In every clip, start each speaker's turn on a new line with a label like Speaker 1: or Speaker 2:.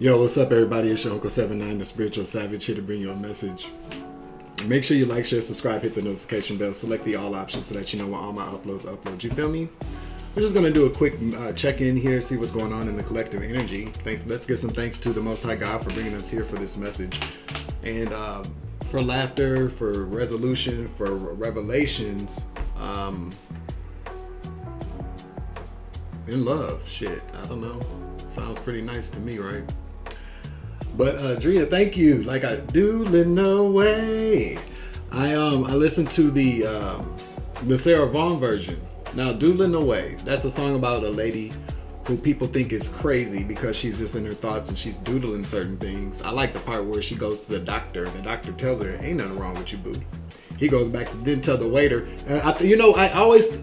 Speaker 1: Yo, what's up, everybody? It's your Uncle 79, the Spiritual Savage, here to bring you a message. Make sure you like, share, subscribe, hit the notification bell, select the all options so that you know when all my uploads. You feel me? We're just gonna do a quick check-in here, see what's going on in the collective energy. Let's give some thanks to the Most High God for bringing us here for this message, and for laughter, for resolution, for revelations, in love. Shit, I don't know. Sounds pretty nice to me, right? But Drea, thank you. Like I doodling away. I listened to the Sarah Vaughan version. Now, doodling away. That's a song about a lady who people think is crazy because she's just in her thoughts and she's doodling certain things. I like the part where she goes to the doctor and the doctor tells her, "Ain't nothing wrong with you, boo." He goes back, didn't tell the waiter. I always.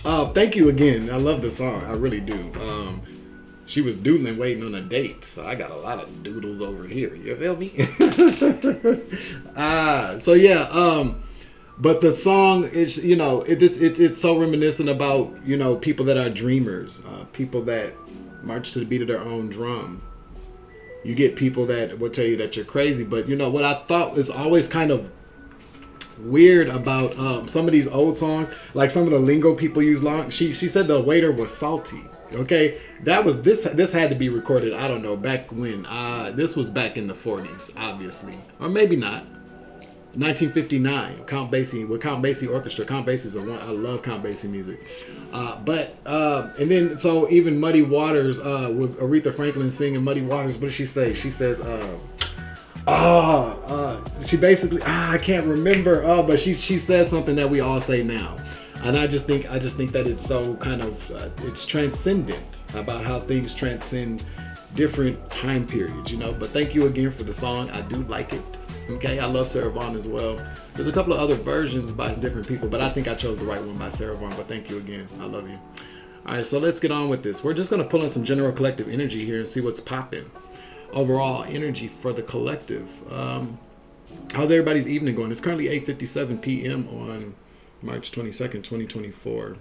Speaker 1: Thank you again. I love the song. I really do. She was doodling, waiting on a date. So I got a lot of doodles over here. You feel me? So yeah. But the song is, it's so reminiscent about, people that are dreamers, people that march to the beat of their own drum. You get people that will tell you that you're crazy. But what I thought is always kind of weird about some of these old songs, like some of the lingo people use long. She said the waiter was salty. Okay, that was this had to be recorded, I don't know, back when. This was back in the 40s, obviously, or maybe not. 1959, Count Basie, with Count Basie Orchestra. Count Basie's I love Count Basie music. And then so even Muddy Waters, with Aretha Franklin singing Muddy Waters, what does she say? She says, she basically, I can't remember, but she says something that we all say now. And I just think that it's so kind of, it's transcendent about how things transcend different time periods, But thank you again for the song. I do like it. Okay, I love Sarah Vaughan as well. There's a couple of other versions by different people, but I think I chose the right one by Sarah Vaughan. But thank you again. I love you. All right, so let's get on with this. We're just going to pull in some general collective energy here and see what's popping. Overall energy for the collective. How's everybody's evening going? It's currently 8:57 p.m. on March 22nd, 2024.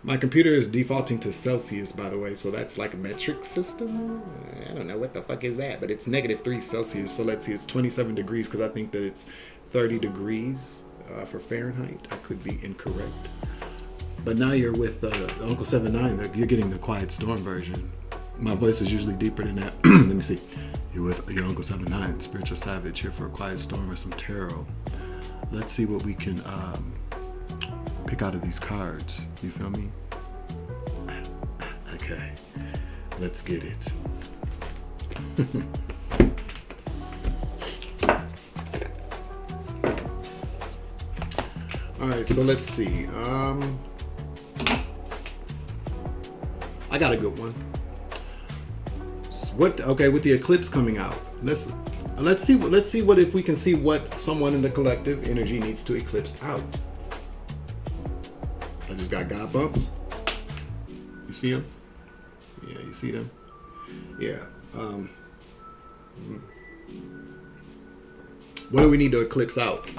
Speaker 1: My computer is defaulting to Celsius, by the way, so that's like a metric system. I don't know what the fuck is that, but it's -3 Celsius. So let's see, it's 27 degrees because I think that it's 30 degrees for Fahrenheit. I could be incorrect. But now you're with Uncle 79. You're getting the Quiet Storm version. My voice is usually deeper than that. Let me see. It was your Uncle 79, Spiritual Savage, here for a Quiet Storm and some tarot. Let's see what we can pick out of these cards. You feel me? Okay. Let's get it. All right, so let's see. I got a good one. With the eclipse coming out, let's see what if we can see what someone in the collective energy needs to eclipse out. I just got God bumps. You see them? Yeah, you see them? Yeah. What do we need to eclipse out?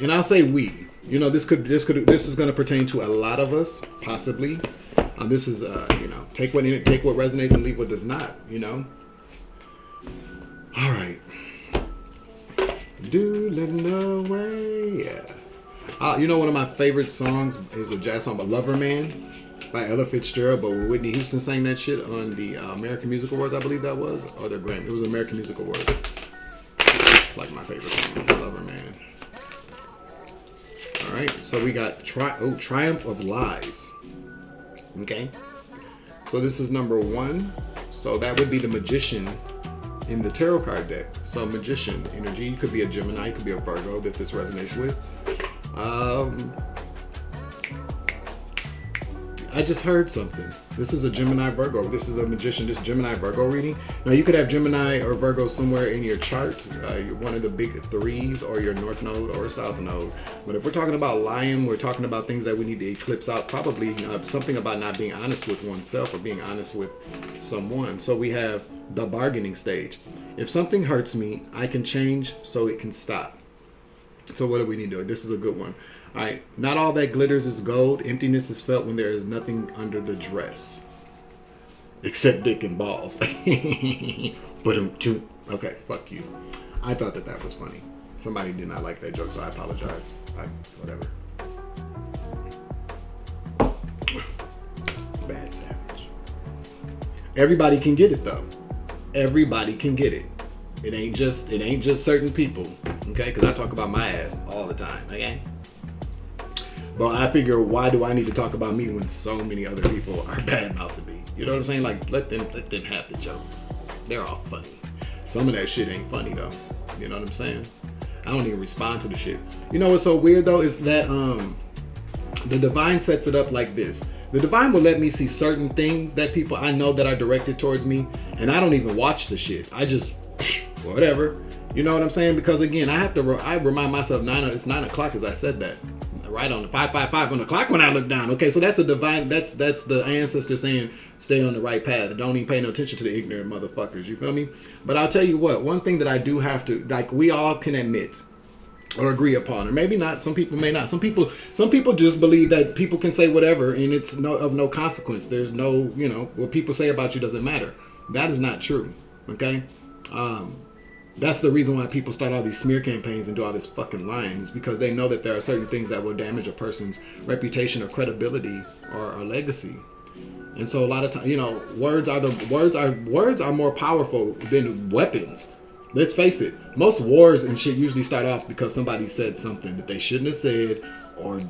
Speaker 1: And I'll say we. This is going to pertain to a lot of us, possibly. This is take what resonates and leave what does not. All right. Doodling away. Yeah. One of my favorite songs is a jazz song, but Lover Man by Ella Fitzgerald, but Whitney Houston sang that shit on the American Music Awards, I believe that was, or the Grammy. It was American Music Awards. It's like my favorite song, Lover Man. All right, so we got Triumph of Lies. Okay, so this is number 1. So that would be the Magician in the tarot card deck. So Magician energy, you could be a Gemini, you could be a Virgo that this resonates with. I just heard something. This is a Gemini Virgo. This is a Magician. This Gemini Virgo reading. Now you could have Gemini or Virgo somewhere in your chart. You're one of the big 3s, or your North Node or South Node. But if we're talking about Lion, we're talking about things that we need to eclipse out. Probably something about not being honest with oneself or being honest with someone. So we have the bargaining stage. If something hurts me, I can change so it can stop. So what do we need to do? This is a good one. All right. Not all that glitters is gold. Emptiness is felt when there is nothing under the dress. except dick and balls. But okay, fuck you. I thought that was funny. Somebody did not like that joke, so I apologize. Whatever. Bad savage. Everybody can get it though. Everybody can get it. It ain't just certain people. Okay, because I talk about my ass all the time. Okay. But I figure, why do I need to talk about me when so many other people are bad mouthing me? You know what I'm saying? Like, let them have the jokes. They're all funny. Some of that shit ain't funny though. You know what I'm saying? I don't even respond to the shit. You know what's so weird though is that the divine sets it up like this. The divine will let me see certain things that people I know that are directed towards me, and I don't even watch the shit. I just whatever. You know what I'm saying? Because again, I remind myself it's 9 o'clock as I said that. Right on the 555 on the clock when I look down. Okay, so that's a divine. That's the ancestor saying stay on the right path. Don't even pay no attention to the ignorant motherfuckers. You feel me? But I'll tell you what. One thing that I do have to, like, we all can admit or agree upon, or maybe not. Some people may not. Some people just believe that people can say whatever and it's of no consequence. There's no, what people say about you doesn't matter. That is not true. Okay. That's the reason why people start all these smear campaigns and do all this fucking lying, is because they know that there are certain things that will damage a person's reputation or credibility or legacy. And so a lot of times, words are more powerful than weapons. Let's face it. Most wars and shit usually start off because somebody said something that they shouldn't have said, or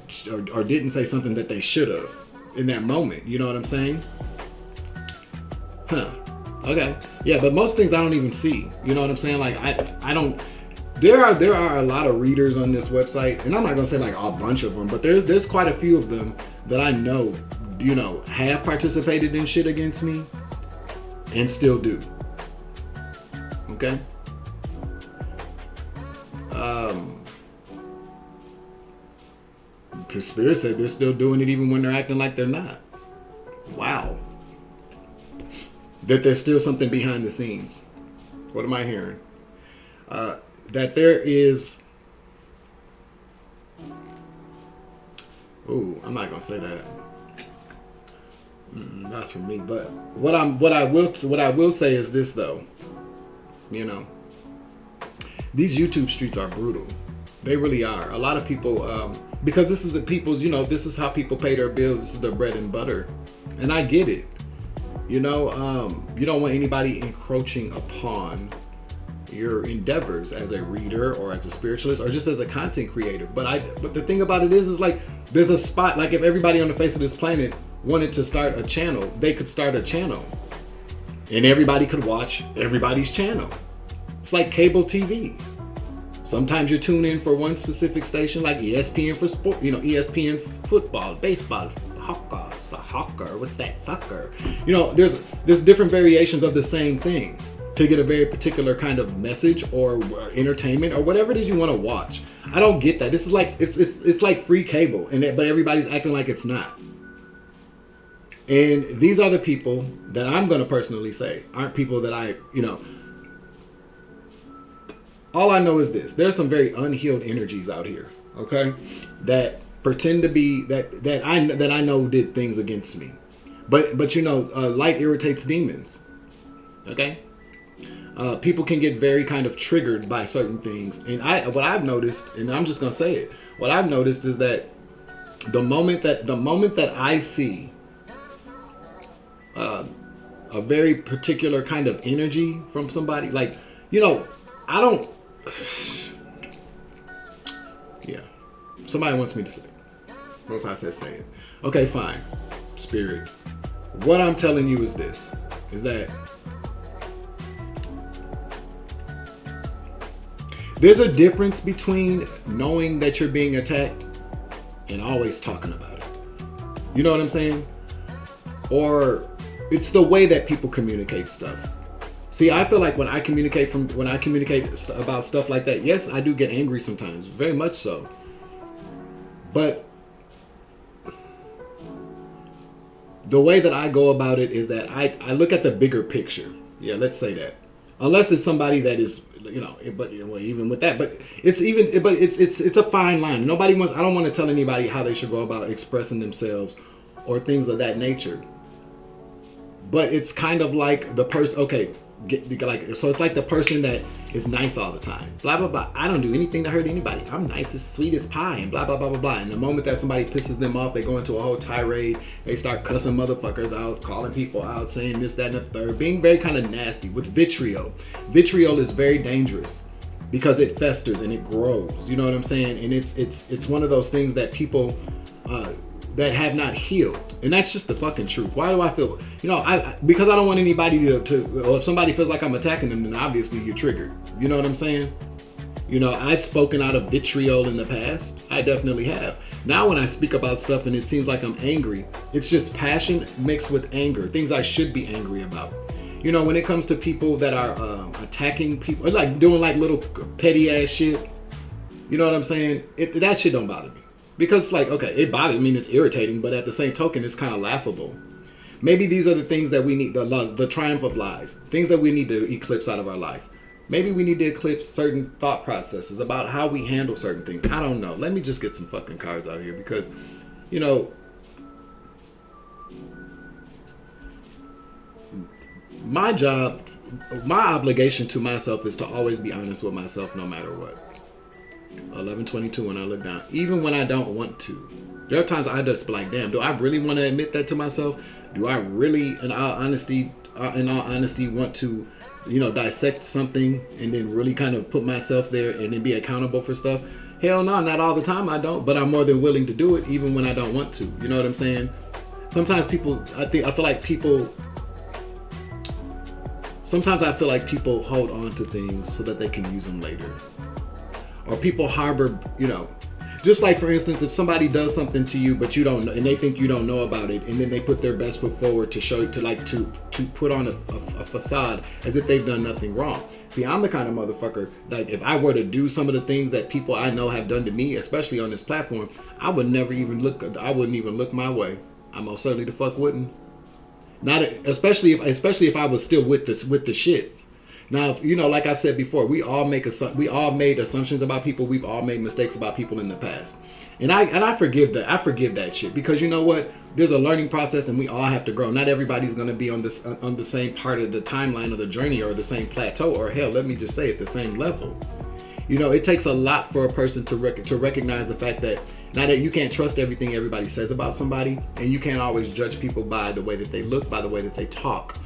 Speaker 1: didn't say something that they should have in that moment. You know what I'm saying? Huh. Okay. Yeah, but most things I don't even see. You know what I'm saying? Like I don't. There are a lot of readers on this website, and I'm not gonna say like a bunch of them, but there's quite a few of them that I know, have participated in shit against me, and still do. Okay. Spirit said they're still doing it even when they're acting like they're not. Wow. That there's still something behind the scenes. What am I hearing? That there is. Ooh, I'm not gonna say that. That's for me. But what I will say is this though. These YouTube streets are brutal. They really are. A lot of people, because this is this is how people pay their bills. This is their bread and butter, and I get it. You don't want anybody encroaching upon your endeavors as a reader or as a spiritualist or just as a content creator. But the thing about it is like there's a spot, like if everybody on the face of this planet wanted to start a channel, they could start a channel and everybody could watch everybody's channel. It's like cable TV. Sometimes you tune in for one specific station, like ESPN for sport, ESPN football, baseball, soccer, what's that? Soccer. There's different variations of the same thing to get a very particular kind of message or entertainment or whatever it is you want to watch. I don't get that. This is like it's like free cable, but everybody's acting like it's not. And these are the people that I'm going to personally say aren't people that all I know is this: there's some very unhealed energies out here, okay, that pretend to be that I know did things against me, but light irritates demons, okay. People can get very kind of triggered by certain things, and what I've noticed, and I'm just gonna say it, what I've noticed is that the moment that I see a very particular kind of energy from somebody, like I don't. Yeah. Somebody wants me to say it. Most I said say it. Okay, fine. Spirit. What I'm telling you is this. Is that there's a difference between knowing that you're being attacked and always talking about it. You know what I'm saying? Or it's the way that people communicate stuff. See, I feel like when I communicate about stuff like that, yes, I do get angry sometimes, very much so. But the way that I go about it is that I look at the bigger picture. Yeah, let's say that. Unless it's somebody that is, but even with that, but it's a fine line. I don't want to tell anybody how they should go about expressing themselves or things of that nature. but it's kind of like the person. Okay, so it's like the person that is nice all the time. Blah blah blah. I don't do anything to hurt anybody. I'm nice as sweet as pie, and blah blah blah blah blah. And the moment that somebody pisses them off, they go into a whole tirade. They start cussing motherfuckers out, calling people out, saying this, that, and the third, being very kind of nasty with vitriol. Vitriol is very dangerous because it festers and it grows. You know what I'm saying? And it's one of those things that people that have not healed, and that's just the fucking truth. Why do I feel, because I don't want anybody to or if somebody feels like I'm attacking them, then obviously you're triggered. You know what I'm saying? I've spoken out of vitriol in the past. I definitely have. Now when I speak about stuff and it seems like I'm angry, it's just passion mixed with anger, things I should be angry about. When it comes to people that are attacking people, like doing like little petty ass shit, you know what I'm saying? That shit don't bother me. Because it's like, okay, it bothers me, it's irritating, but at the same token, it's kind of laughable. Maybe these are the things that we need, the triumph of lies, things that we need to eclipse out of our life. Maybe we need to eclipse certain thought processes about how we handle certain things. I don't know. Let me just get some fucking cards out here because, my job, my obligation to myself is to always be honest with myself no matter what. 11:22 when I look down, even when I don't want to. There are times I just be like, damn, do I really want to admit that to myself? Do I really, in all honesty, want to, dissect something and then really kind of put myself there and then be accountable for stuff? Hell no, not all the time I don't, but I'm more than willing to do it even when I don't want to. You know what I'm saying? Sometimes I feel like people hold on to things so that they can use them later. Or people harbor, just like for instance, if somebody does something to you, but you don't know, and they think you don't know about it, and then they put their best foot forward to show, to put on a facade as if they've done nothing wrong. See, I'm the kind of motherfucker, like if I were to do some of the things that people I know have done to me, especially on this platform, I wouldn't even look my way. I most certainly the fuck wouldn't. Not especially if I was still with the shits. Now, like I've said before, we all made assumptions about people. We've all made mistakes about people in the past, and I forgive that. I forgive that shit because you know what? There's a learning process, and we all have to grow. Not everybody's going to be on the same part of the timeline of the journey or the same plateau, or hell, let me just say it, the same level. It takes a lot for a person to recognize the fact that now that you can't trust everything everybody says about somebody, and you can't always judge people by the way that they look, by the way that they talk.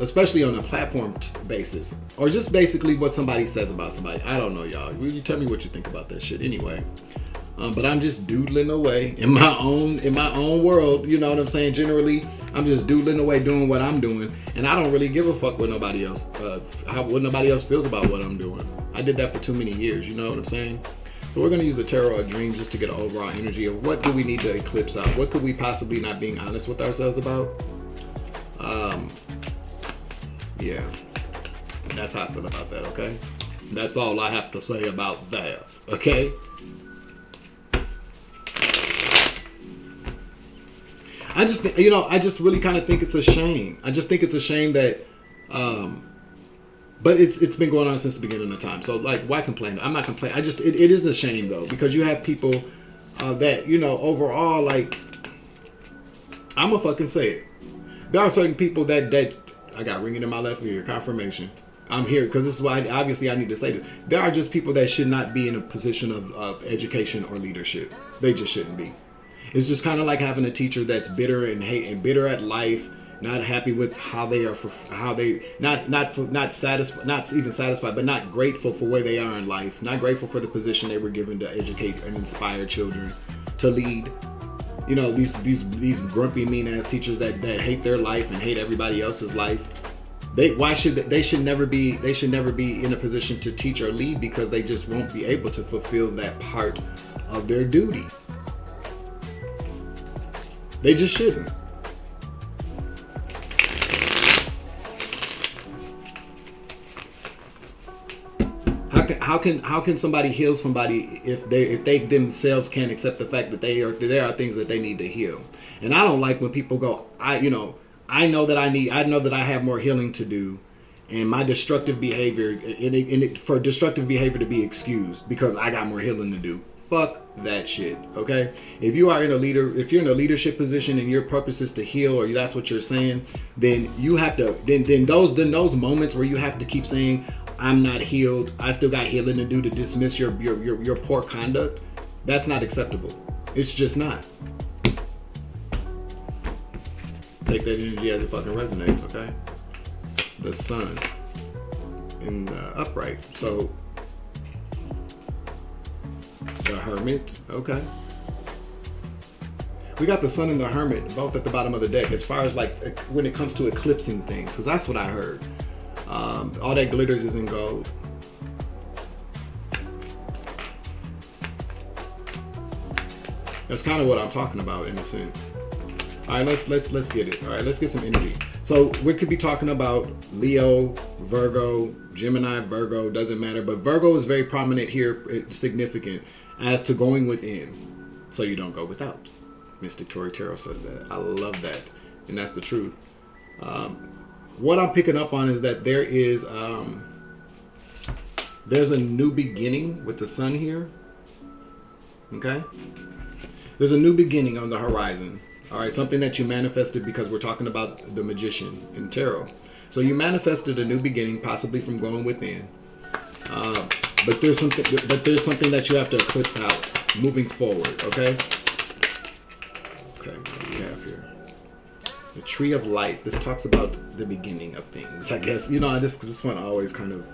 Speaker 1: Especially on a platform basis, or just basically what somebody says about somebody. I don't know, y'all. You tell me what you think about that shit anyway. But I'm just doodling away in my own world. You know what I'm saying? Generally, I'm just doodling away, doing what I'm doing, and I don't really give a fuck what nobody else, what nobody else feels about what I'm doing. I did that for too many years. You know what I'm saying? So we're gonna use a tarot of dreams just to get an overall energy of what do we need to eclipse out. What could we possibly not being honest with ourselves about? Yeah, that's how I feel about that, okay? That's all I have to say about that, okay? I just think, I just really kind of think it's a shame. I just think it's a shame that, but it's been going on since the beginning of time. So, like, why complain? I'm not complaining. It is a shame, though, because you have people that, overall, like, I'm gonna fucking say it. There are certain people that I got ringing in my left ear, confirmation. I'm here because this is why obviously I need to say this. There are just people that should not be in a position of education or leadership. They just shouldn't be. It's just kind of like having a teacher that's bitter and hate and bitter at life, not happy with how they are, not satisfied, not even satisfied, but not grateful for where they are in life, not grateful for the position they were given to educate and inspire children to lead. These grumpy, mean ass teachers that hate their life and hate everybody else's life. They should never be in a position to teach or lead because they just won't be able to fulfill that part of their duty. They just shouldn't. How can somebody heal somebody if they themselves can't accept the fact that there are things that they need to heal? And I don't like when people go, I know that I have more healing to do, and my destructive behavior for destructive behavior to be excused because I got more healing to do. Fuck that shit. Okay. If you are in a leader, if you're in a leadership position and your purpose is to heal, or that's what you're saying, then you have to. Then those moments where you have to keep saying, "I'm not healed. I still got healing to do," to dismiss your poor conduct. That's not acceptable. It's just not. Take that energy as it fucking resonates. Okay. The sun in the upright. So. The Hermit, okay. We got the Sun and the Hermit both at the bottom of the deck as far as like when it comes to eclipsing things, because that's what I heard. All that glitters is in gold. That's kind of what I'm talking about in a sense. All right, let's get it. All right, let's get some energy. So we could be talking about Leo, Virgo, Gemini, Virgo, doesn't matter, but Virgo is very prominent here, significant as to going within, so you don't go without. Mystic Tori Tarot says that. I love that, and that's the truth. What I'm picking up on is that there's a new beginning with the sun here. Okay, there's a new beginning on the horizon. All right, something that you manifested, because we're talking about the magician in tarot. So you manifested a new beginning, possibly from going within. But there's something that you have to eclipse out moving forward. Okay. Okay. What do we have here? The Tree of Life. This talks about the beginning of things. I guess this one always kind of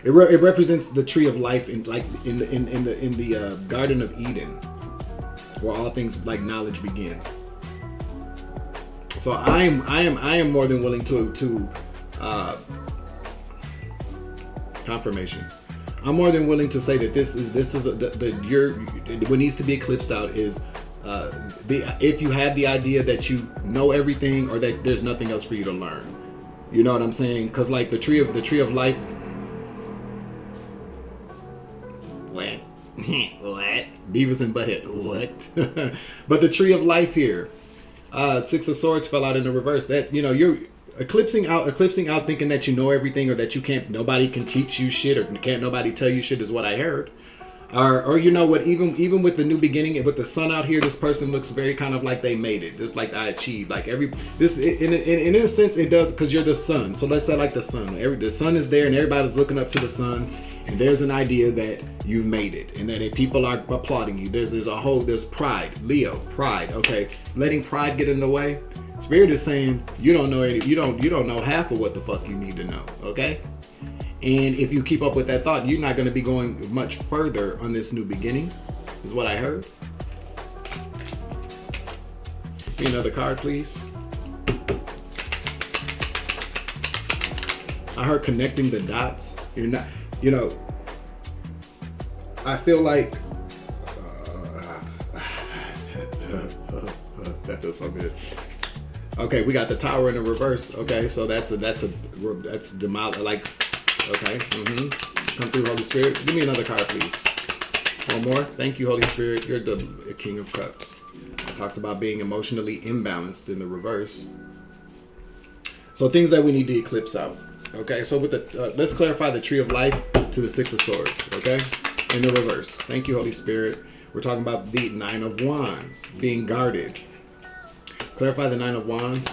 Speaker 1: it represents the Tree of Life in the Garden of Eden, where all things like knowledge begins. So I am more than willing to confirmation. I'm more than willing to say that this is what needs to be eclipsed out is if you have the idea that you know everything, or that there's nothing else for you to learn. You know what I'm saying? Because like the tree of life. What? What? Beavis and Butthead. What? But the Tree of Life here. Six of Swords fell out in the reverse. That you're eclipsing out thinking that you know everything, or that nobody can teach you shit, or can't nobody tell you shit, is what I heard. Or you know what, even with the new beginning, with the sun out here, this person looks very kind of like they made it. Just like I achieved. Like in a sense it does, because you're the sun. So let's say like the sun. The sun is there and everybody's looking up to the sun, and there's an idea that you've made it, and that if people are applauding you, there's pride. Leo, pride. Okay, letting pride get in the way. Spirit is saying you don't know half of what the fuck you need to know. Okay. And if you keep up with that thought, you're not going to be going much further on this new beginning, is what I heard. Give me another card, please. I heard connecting the dots. You're not, I feel like, that feels so good. Okay, we got the Tower in the reverse. Okay, so that's demolish, like. Okay. Come through, Holy Spirit. Give me another card, please. One more. Thank you, Holy Spirit. You're the King of Cups. It talks about being emotionally imbalanced in the reverse. So things that we need to eclipse out. Okay. So with the let's clarify the Tree of Life to the Six of Swords. Okay. In the reverse. Thank you, Holy Spirit. We're talking about the Nine of Wands being guarded. Clarify the Nine of Wands.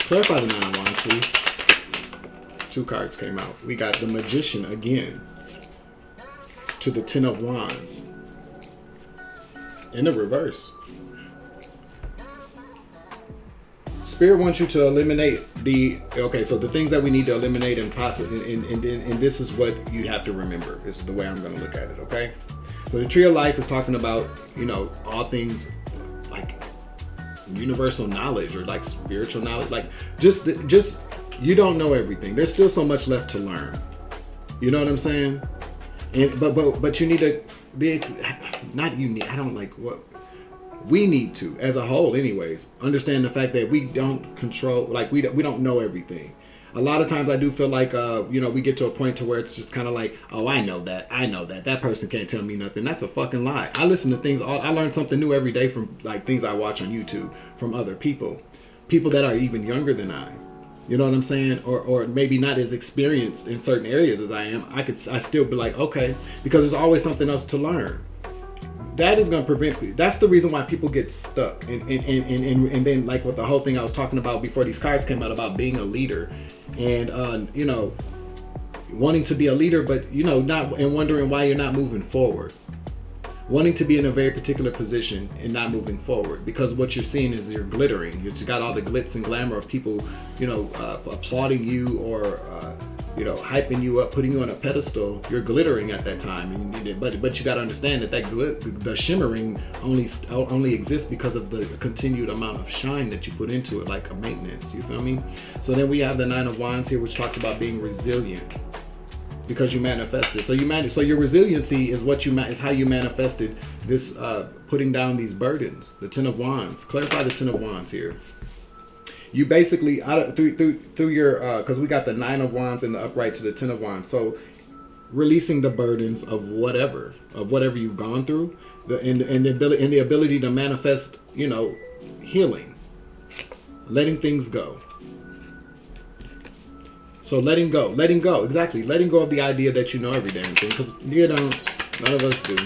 Speaker 1: Clarify the Nine of Wands, please. Two cards came out. We got the Magician again to the Ten of Wands in the reverse. Spirit wants you to eliminate so the things that we need to eliminate, and this is what you have to remember. This is the way I'm going to look at it, okay? So the Tree of Life is talking about, all things like universal knowledge, or like spiritual knowledge, like just you don't know everything. There's still so much left to learn. You know what I'm saying? And but you need to be, not you need, I don't like what we need to, as a whole anyways, understand the fact that we don't control, like we don't know everything. A lot of times I do feel like we get to a point to where it's just kind of like, oh, I know that person can't tell me nothing. That's a fucking lie. I listen to things, I learn something new every day from like things I watch on YouTube from other people that are even younger than I. You know what I'm saying? Or maybe not as experienced in certain areas as I am. I still be like, okay, because there's always something else to learn. That is going to prevent. That's the reason why people get stuck. And then like with the whole thing I was talking about before these cards came out about being a leader, and you know, wanting to be a leader, but you know, not, and wondering why you're not moving forward. Wanting to be in a very particular position and not moving forward, because what you're seeing is you're glittering. You got all the glitz and glamour of people, you know, applauding you or you know, hyping you up, putting you on a pedestal. You're glittering at that time, but you got to understand that the shimmering only exists because of the continued amount of shine that you put into it, like a maintenance. You feel me? So then we have the Nine of Wands here, which talks about being resilient. Because you manifested, so your resiliency is is how you manifested this, putting down these burdens. The Ten of Wands. Clarify the Ten of Wands here. You basically through your because we got the Nine of Wands in the upright to the Ten of Wands. So releasing the burdens of whatever you've gone through, the ability to manifest, you know, healing, letting things go. So letting go, exactly. Letting go of the idea that you know every damn thing, because you don't, none of us do.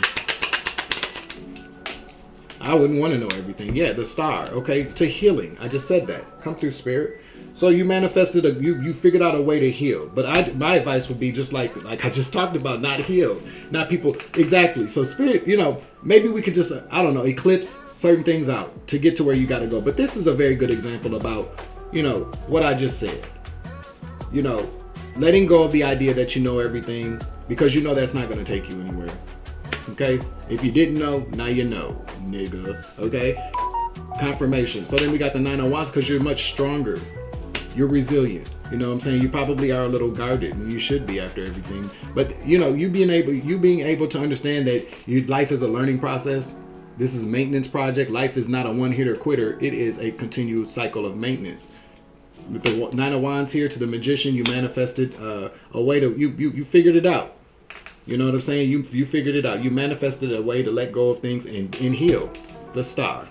Speaker 1: I wouldn't want to know everything. Yeah, the Star, okay, to healing. I just said that. Come through, Spirit. So you manifested, you figured out a way to heal. But my advice would be just like I just talked about, not heal, not people. Exactly. So Spirit, you know, maybe we could just, I don't know, eclipse certain things out to get to where you got to go. But this is a very good example about, you know, what I just said. You know, letting go of the idea that you know everything, because you know that's not going to take you anywhere. Okay? If you didn't know, now you know, nigga. Okay? Confirmation. So then we got the Nine of Wands, because you're much stronger. You're resilient. You know what I'm saying? You probably are a little guarded, and you should be after everything. But, you know, you being able to understand that life is a learning process. This is a maintenance project. Life is not a one-hitter quitter. It is a continued cycle of maintenance. With the Nine of Wands here to the Magician, you manifested a way to, you figured it out. You know what I'm saying? You figured it out. You manifested a way to let go of things and heal. The Star.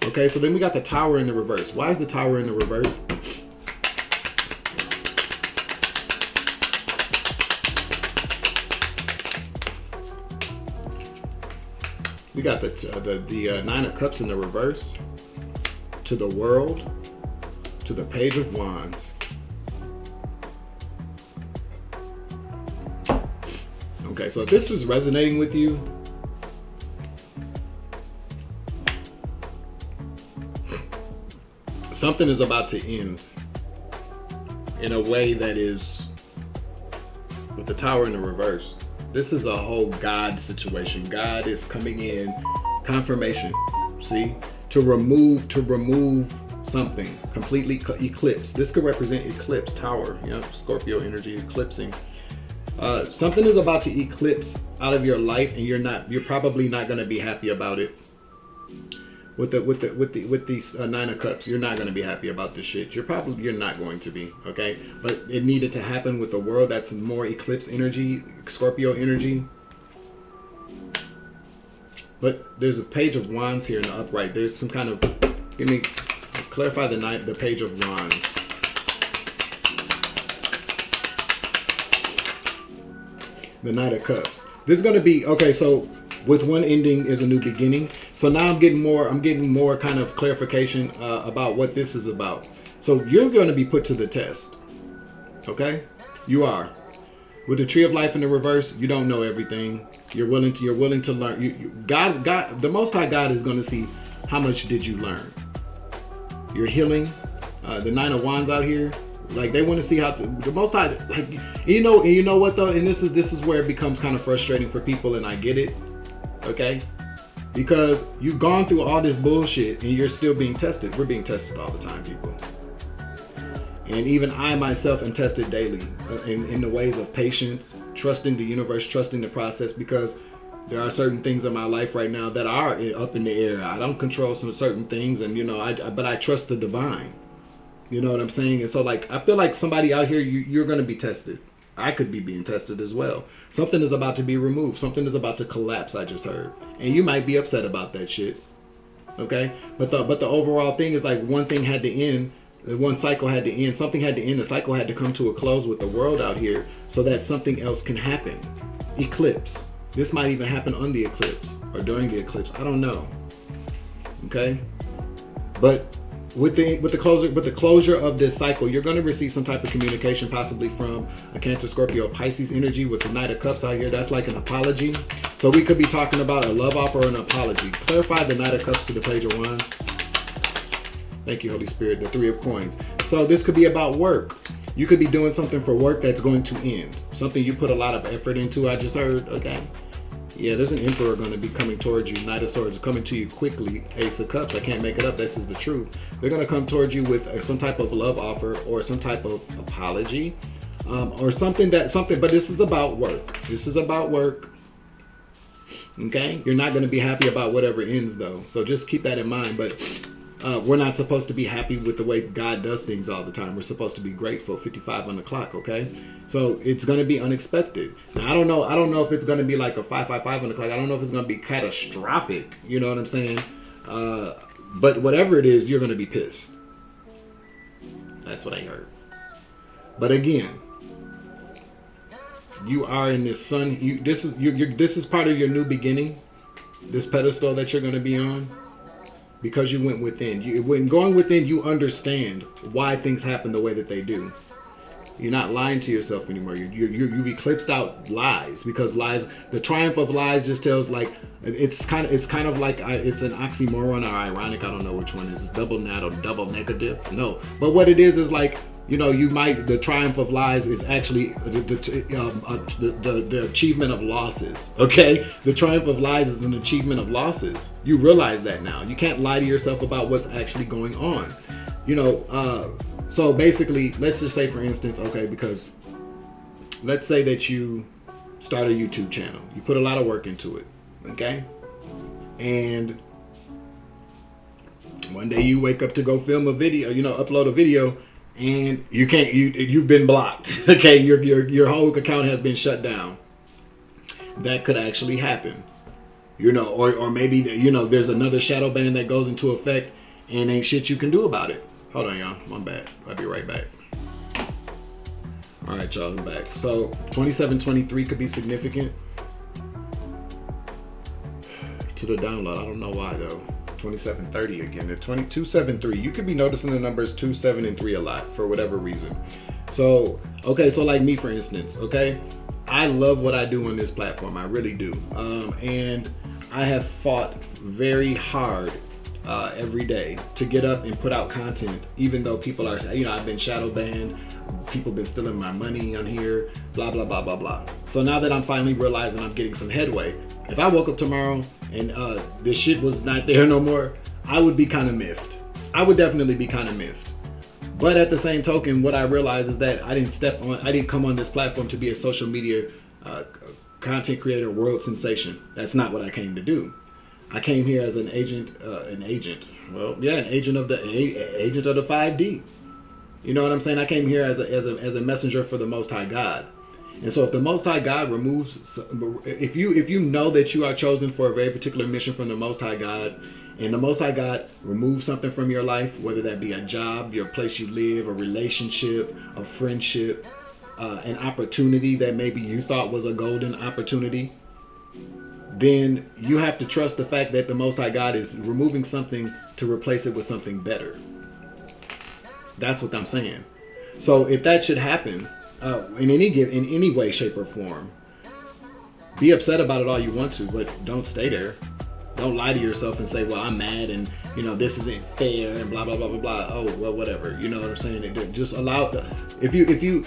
Speaker 1: Okay, so then we got the Tower in the reverse. Why is the Tower in the reverse? We got the Nine of Cups in the reverse to the World, to the Page of Wands. Okay, so if this was resonating with you, something is about to end in a way that is, with the Tower in the reverse. This is a whole God situation. God is coming in, confirmation, see, to remove something, completely eclipse. This could represent eclipse, Tower, Scorpio energy, eclipsing. Something is about to eclipse out of your life, and you're probably not going to be happy about it. With these Nine of Cups, you're not going to be happy about this shit. You're not going to be, okay? But it needed to happen with the World. That's more eclipse energy, Scorpio energy. But there's a Page of Wands here in the upright. There's some kind of, clarify the Page of Wands. The Knight of Cups. There's going to be, okay, so with one ending is a new beginning. So now I'm getting more kind of clarification about what this is about. So you're going to be put to the test. Okay? You are. With the Tree of Life in the reverse, you don't know everything. You're willing to learn. God, the Most High God is going to see how much did you learn. You're healing. The Nine of Wands out here, like they want to see how the Most High, like you know what though, and this is where it becomes kind of frustrating for people, and I get it. Okay? Because you've gone through all this bullshit and you're still being tested. We're being tested all the time, people. And even I myself am tested daily in the ways of patience, trusting the universe, trusting the process, because there are certain things in my life right now that are up in the air. I don't control some certain things, and but I trust the divine. You know what I'm saying? And so like I feel like somebody out here, you're going to be tested. I could be being tested as well. Something is about to be removed. Something is about to collapse, I just heard. And you might be upset about that shit. Okay? But the overall thing is like one thing had to end The one cycle had to end. Something had to end. The cycle had to come to a close with the world out here so that something else can happen. Eclipse. This might even happen on the eclipse or during the eclipse. I don't know. Okay? But with the closure of this cycle, you're going to receive some type of communication, possibly from a Cancer, Scorpio, Pisces energy with the Knight of Cups out here. That's like an apology. So we could be talking about a love offer or an apology. Clarify the Knight of Cups to the Page of Wands. Thank you, Holy Spirit. The Three of Coins. So this could be about work. You could be doing something for work that's going to end. Something you put a lot of effort into. I just heard, okay. Yeah, there's an Emperor going to be coming towards you. Knight of Swords coming to you quickly. Ace of Cups. I can't make it up. This is the truth. They're going to come towards you with some type of love offer or some type of apology, or something. But this is about work. This is about work. Okay, you're not going to be happy about whatever ends, though. So just keep that in mind. But we're not supposed to be happy with the way God does things all the time. We're supposed to be grateful. 55 on the clock, okay? So it's going to be unexpected. Now, I don't know if it's going to be like a 555 on the clock. I don't know if it's going to be catastrophic. You know what I'm saying? But whatever it is, you're going to be pissed. That's what I heard. But again, you are in this sun. This is part of your new beginning. This pedestal that you're going to be on. Because you went within. When going within, you understand why things happen the way that they do. You're not lying to yourself anymore. You've eclipsed out lies, because lies, the triumph of lies just tells, like, it's kind of like it's an oxymoron or ironic. I don't know which one it is. It's double net or double negative. No, but what it is like, you know, the triumph of lies is actually the achievement of losses. Okay, the triumph of lies is an achievement of losses. You realize that now. You can't lie to yourself about what's actually going on. You know, so basically, let's just say, for instance, okay, because let's say that you start a YouTube channel. You put a lot of work into it, okay, and one day you wake up to go film a video, upload a video. And you can't. You've been blocked. Okay, your whole account has been shut down. That could actually happen, or maybe there's another shadow ban that goes into effect, and ain't shit you can do about it. Hold on, y'all. I'm bad. I'll be right back. All right, y'all. I'm back. So 2723 could be significant to the download. I don't know why though. 2730 again. The 2273. You could be noticing the numbers 2, 7, and 3 a lot for whatever reason. So, okay, so like me, for instance, okay, I love what I do on this platform. I really do. And I have fought very hard every day to get up and put out content, even though people are, I've been shadow banned. People been stealing my money on here, blah, blah, blah, blah, blah. So now that I'm finally realizing I'm getting some headway, if I woke up tomorrow and this shit was not there no more, I would be kind of miffed. I would definitely be kind of miffed. But at the same token, what I realize is that I didn't come on this platform to be a social media content creator, world sensation. That's not what I came to do. I came here as an agent of the agent of the 5D. You know what I'm saying? I came here as a messenger for the Most High God. And so if the Most High God removes, if you know that you are chosen for a very particular mission from the Most High God, and the Most High God removes something from your life, whether that be a job, your place you live, a relationship, a friendship, an opportunity that maybe you thought was a golden opportunity, then you have to trust the fact that the Most High God is removing something to replace it with something better. That's what I'm saying. So if that should happen, in any way, shape, or form, be upset about it all you want to, but don't stay there. Don't lie to yourself and say, well, I'm mad and this isn't fair and blah blah blah blah blah. Oh well, whatever. You know what I'm saying? Just allow the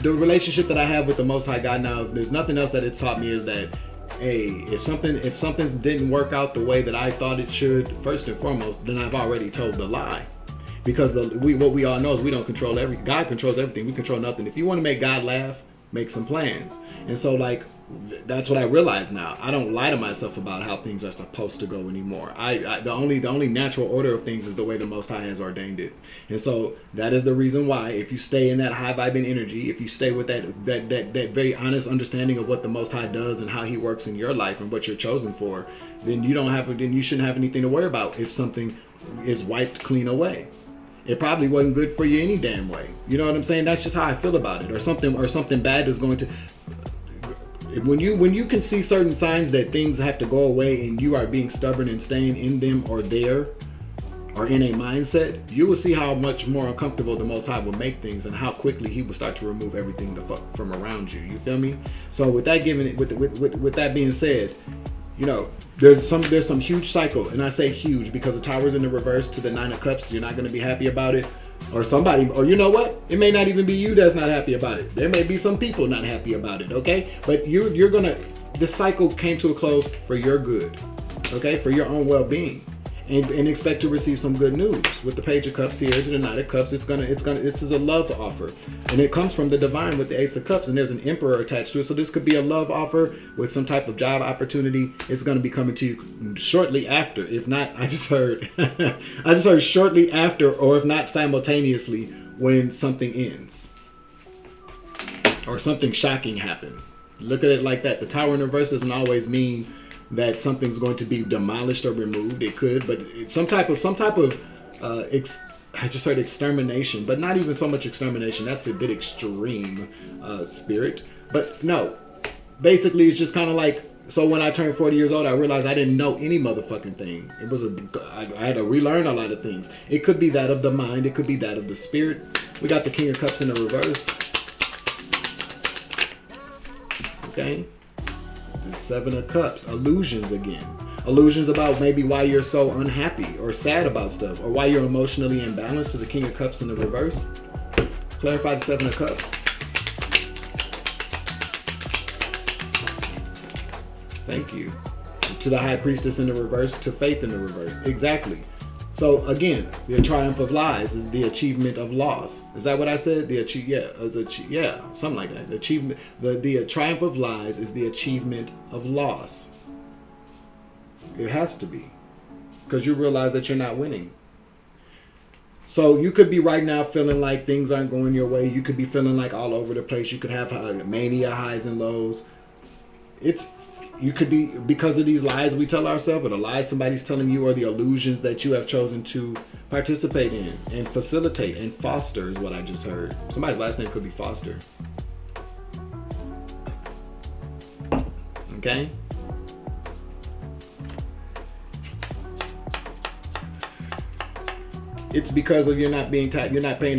Speaker 1: relationship that I have with the Most High God now, if there's nothing else that it's taught me, is that, hey, if something didn't work out the way that I thought it should, first and foremost, then I've already told the lie. Because what we all know is we don't control everything. God controls everything. We control nothing. If you want to make God laugh, make some plans. And so, that's what I realize now. I don't lie to myself about how things are supposed to go anymore. The only natural order of things is the way the Most High has ordained it. And so that is the reason why, if you stay in that high vibing energy, if you stay with that very honest understanding of what the Most High does and how He works in your life and what you're chosen for, then you shouldn't have anything to worry about if something is wiped clean away. it probably wasn't good for you any damn way. You know what I'm saying? That's just how I feel about it. Or something bad is going to. When you can see certain signs that things have to go away and you are being stubborn and staying in them or there or in a mindset, you will see how much more uncomfortable the Most High will make things and how quickly He will start to remove everything the fuck from around you. You feel me? So with that that being said, you know, there's some huge cycle, and I say huge because the Tower's in the reverse to the Nine of Cups. You're not going to be happy about it, or somebody, or you know what? It may not even be you that's not happy about it. There may be some people not happy about it. Okay, but you're gonna. The cycle came to a close for your good. Okay, for your own well-being. And expect to receive some good news with the Page of Cups here to the Knight of Cups. This is a love offer, and it comes from the divine with the Ace of Cups, and there's an Emperor attached to it. So this could be a love offer with some type of job opportunity. It's going to be coming to you shortly after. If not, I just heard shortly after, or if not simultaneously, when something ends or something shocking happens. Look at it like that. The Tower in reverse doesn't always mean that something's going to be demolished or removed. It could, but it's some type of I just heard extermination, but not even so much extermination. That's a bit extreme spirit. But no, basically it's just kind of like, so when I turned 40 years old, I realized I didn't know any motherfucking thing. I had to relearn a lot of things. It could be that of the mind. It could be that of the spirit. We got the King of Cups in the reverse. Okay. The Seven of Cups, illusions again. Illusions about maybe why you're so unhappy or sad about stuff, or why you're emotionally imbalanced to the King of Cups in the reverse. Clarify the Seven of Cups. Thank you. To the High Priestess in the reverse, to Faith in the reverse. Exactly. So again, the triumph of lies is the achievement of loss. Is that what I said? Something like that. The achievement, the triumph of lies is the achievement of loss. It has to be, because you realize that you're not winning. So you could be right now feeling like things aren't going your way. You could be feeling like all over the place. You could have mania, highs and lows. You could be, because of these lies we tell ourselves, or the lies somebody's telling you, or the illusions that you have chosen to participate in and facilitate and foster, is what I just heard. Somebody's last name could be Foster. Okay? It's because of you're not paying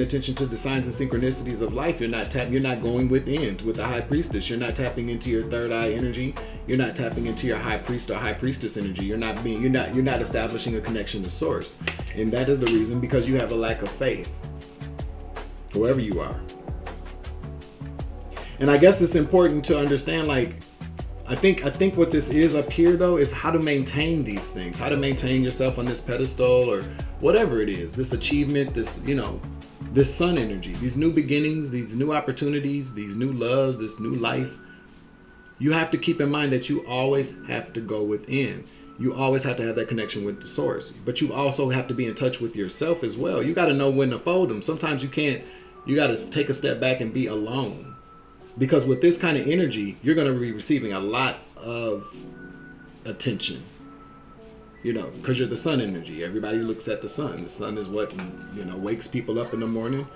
Speaker 1: attention to the signs and synchronicities of life. You're not going within with the High Priestess. You're not tapping into your third eye energy. You're not tapping into your High Priest or High Priestess energy. You're not establishing a connection to Source. And that is the reason, because you have a lack of faith. Whoever you are. And I guess it's important to understand, like, I think what this is up here, though, is how to maintain these things, how to maintain yourself on this pedestal, or whatever it is, this achievement, this sun energy, these new beginnings, these new opportunities, these new loves, this new life. You have to keep in mind that you always have to go within. You always have to have that connection with the Source, but you also have to be in touch with yourself as well. You got to know when to fold them. Sometimes you got to take a step back and be alone. Because with this kind of energy, you're going to be receiving a lot of attention. Because you're the sun energy. Everybody looks at the sun. The sun is what, wakes people up in the morning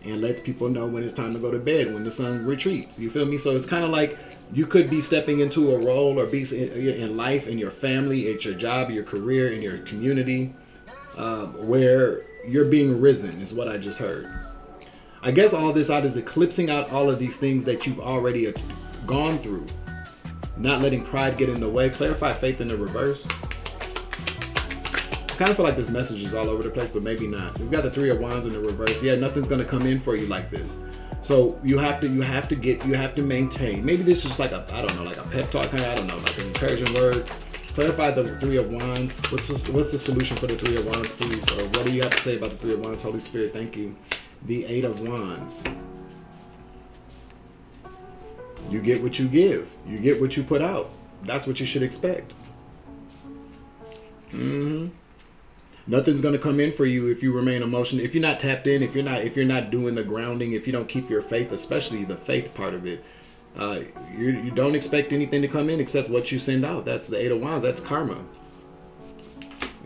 Speaker 1: and lets people know when it's time to go to bed, when the sun retreats. You feel me? So it's kind of like you could be stepping into a role or be in life, in your family, at your job, your career, in your community, where you're being risen, is what I just heard. I guess all this out is eclipsing out all of these things that you've already gone through. Not letting pride get in the way. Clarify faith in the reverse. I kind of feel like this message is all over the place, but maybe not. We've got the Three of Wands in the reverse. Yeah, nothing's going to come in for you like this. So you have to maintain. Maybe this is just like a pep talk, I don't know, like an encouraging word. Clarify the Three of Wands. What's the solution for the Three of Wands, please? Or what do you have to say about the Three of Wands? Holy Spirit, thank you. The Eight of Wands. You get what you give. You get what you put out. That's what you should expect. Nothing's going to come in for you if you remain emotional. If you're not tapped in, if you're not doing the grounding, if you don't keep your faith, especially the faith part of it, you don't expect anything to come in except what you send out. That's the Eight of Wands. That's karma.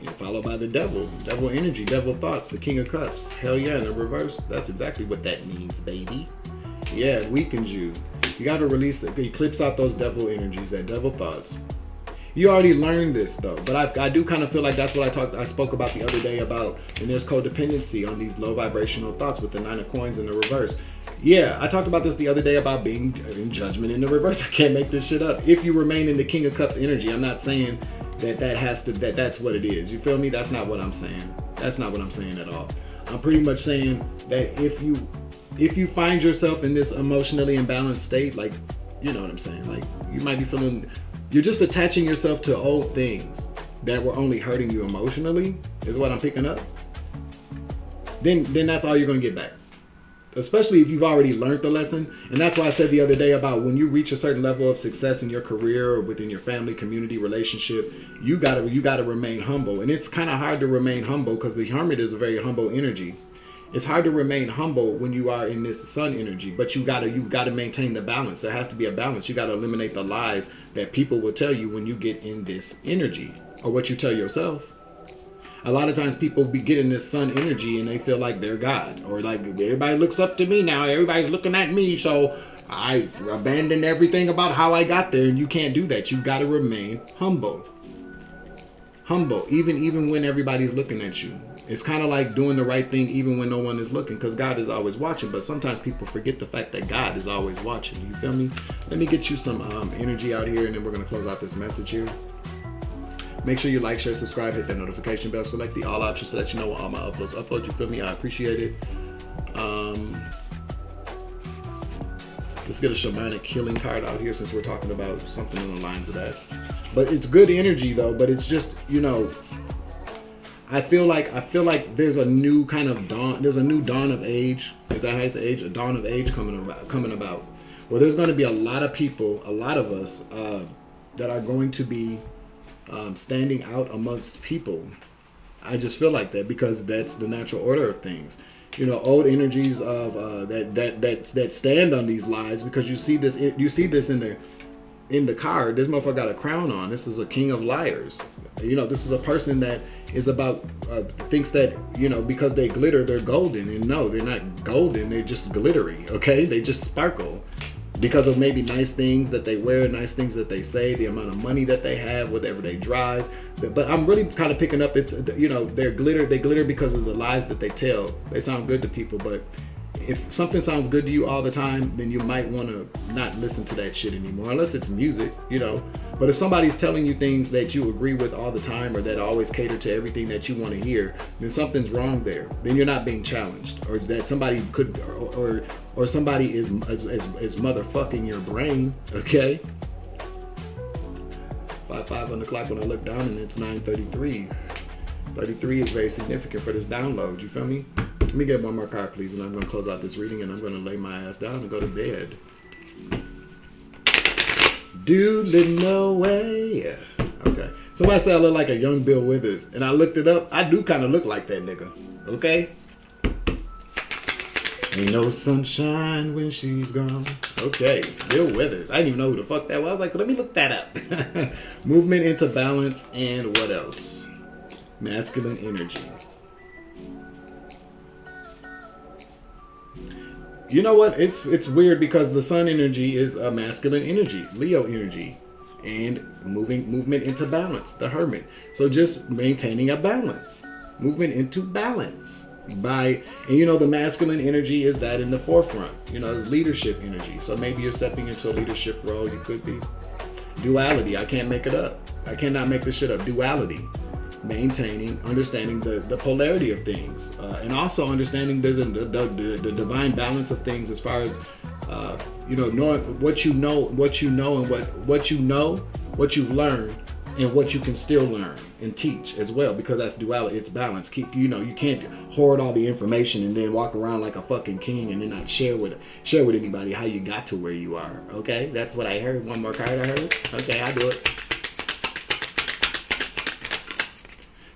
Speaker 1: And followed by the devil energy, devil thoughts, the King of Cups. Hell yeah, in the reverse, that's exactly what that means, baby. Yeah, it weakens you. You got to release, eclipse out those devil energies, that devil thoughts. You already learned this though, but I do kind of feel like that's what I spoke about the other day about, and there's codependency on these low vibrational thoughts with the 9 of coins in the reverse. Yeah, I talked about this the other day about being in judgment in the reverse. I can't make this shit up. If you remain in the King of Cups energy, I'm not saying that's what it is. You feel me? That's not what I'm saying. That's not what I'm saying at all. I'm pretty much saying that if you find yourself in this emotionally imbalanced state, like, you know what I'm saying? Like, you might be feeling, you're just attaching yourself to old things that were only hurting you emotionally, is what I'm picking up. Then that's all you're going to get back. Especially if you've already learned the lesson. And that's why I said the other day about when you reach a certain level of success in your career or within your family, community, relationship, you gotta remain humble. And it's kind of hard to remain humble because the Hermit is a very humble energy. It's hard to remain humble when you are in this sun energy, but you've got to maintain the balance. There has to be a balance. You got to eliminate the lies that people will tell you when you get in this energy, or what you tell yourself. A lot of times people be getting this sun energy and they feel like they're God, or like everybody looks up to me now. Everybody's looking at me, so I abandoned everything about how I got there. And you can't do that. You've got to remain humble. Humble, even when everybody's looking at you. It's kind of like doing the right thing even when no one is looking, because God is always watching. But sometimes people forget the fact that God is always watching. You feel me? Let me get you some energy out here, and then we're going to close out this message here. Make sure you like, share, subscribe, hit that notification bell, select the all option so that you know when all my uploads upload. You feel me? I appreciate it. Let's get a shamanic healing card out here since we're talking about something on the lines of that. But it's good energy though, but it's just, you know, I feel like there's a new kind of dawn. There's a new dawn of age. Is that how you say age? A dawn of age coming about. Well, there's going to be a lot of people, a lot of us that are going to be standing out amongst people. I just feel like that because that's the natural order of things. You know, old energies of that stand on these lies, because you see this in the card. This motherfucker got a crown on. This is a king of liars. You know, this is a person that is about thinks that, you know, because they glitter they're golden, and no, they're not golden. They're just glittery. Okay, they just sparkle because of maybe nice things that they wear, nice things that they say, the amount of money that they have, whatever they drive. But I'm really kind of picking up, it's, you know, they glitter because of the lies that they tell. They sound good to people, but if something sounds good to you all the time, then you might want to not listen to that shit anymore, unless it's music, you know. But if somebody's telling you things that you agree with all the time, or that always cater to everything that you want to hear, then something's wrong there. Then you're not being challenged, or that somebody could, or somebody is motherfucking your brain. Okay. 5 on the clock when I look down, and it's 9:33. 33 is very significant for this download. You feel me? Let me get one more card, please, and I'm going to close out this reading, and I'm going to lay my ass down and go to bed. Doodling no way. Okay. Somebody said I look like a young Bill Withers, and I looked it up. I do kind of look like that nigga. Okay? Ain't no sunshine when she's gone. Okay. Bill Withers. I didn't even know who the fuck that was. I was like, let me look that up. Movement into balance, and what else? Masculine energy. You know what? It's weird because the sun energy is a masculine energy, Leo energy, and movement into balance, the Hermit. So just maintaining a balance, movement into balance and you know, the masculine energy is that in the forefront, you know, leadership energy. So maybe you're stepping into a leadership role. You could be. Duality. I can't make it up. I cannot make this shit up. Duality. Maintaining, understanding the polarity of things, and also understanding there's the divine balance of things as far as you know, knowing what you know, and what you know, what you've learned, and what you can still learn and teach as well, because that's duality. It's balance. You know, you can't hoard all the information and then walk around like a fucking king and then not share with anybody how you got to where you are. Okay, that's what I heard. One more card I heard. Okay, I do it.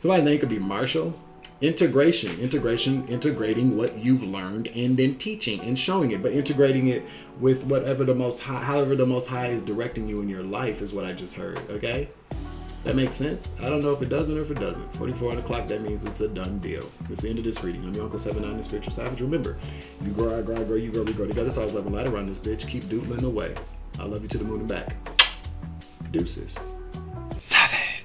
Speaker 1: Somebody's name could be Marshall. Integrating what you've learned and then teaching and showing it, but integrating it with however the Most High is directing you in your life is what I just heard. Okay. That makes sense. I don't know if it doesn't or if it doesn't. 44 on the clock, that means it's a done deal. It's the end of this reading. I'm your Uncle 79, the Spiritual Savage. Remember, you grow, I grow, I grow, you grow, we grow together. So I was loving light around this bitch. Keep doodling away. I love you to the moon and back. Deuces. Savage.